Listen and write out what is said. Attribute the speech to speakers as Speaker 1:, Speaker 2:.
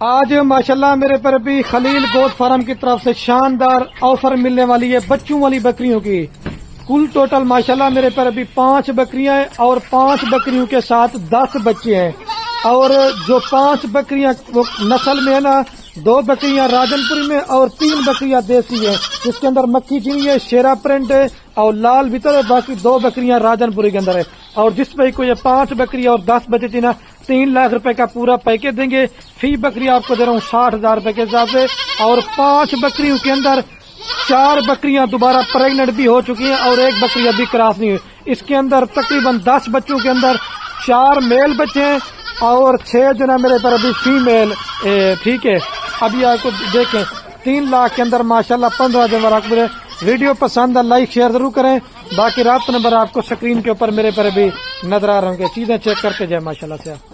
Speaker 1: आज माशाल्लाह मेरे पर भी खलील गोट फार्म की तरफ से शानदार ऑफर मिलने वाली है बच्चों वाली बकरियों की। कुल टोटल माशाल्लाह मेरे पर अभी 5 बकरियां हैं और 5 बकरियों के साथ 10 बच्चे हैं। और जो 5 बकरियां वो नस्ल में है ना, 2 बकरियां राजनपुरी में और 3 बकरियां देसी है, जिसके अंदर मक्खी चीनी है, शेरा प्रिंट है और लाल भीतर है। बाकी 2 बकरियां राजनपुरी के अंदर है। और जिस भाई को ये 5 बकरियां और 10 बच्चे थी ना, 3 लाख रुपए का पूरा पैकेज देंगे। फी बकरी आपको दे रहा हूँ 60,000 रुपए के हिसाब से। और 5 बकरियों के अंदर 4 बकरियां दोबारा प्रेग्नेंट भी हो चुकी हैं और 1 बकरी अभी क्रॉस नहीं हुई। इसके अंदर तकरीबन 10 बच्चों के अंदर 4 मेल बच्चे हैं और 6 जो ना मेरे पर अभी फीमेल। ठीक है, अभी आपको देखें 3 लाख के अंदर माशाल्लाह 15 जनवरी आपको वीडियो पसंद है, लाइक शेयर जरूर करें। बाकी रात नंबर आपको स्क्रीन के ऊपर मेरे पर अभी नजर आ रहे होंगे, चीजें चेक करके जाए माशाल्लाह से।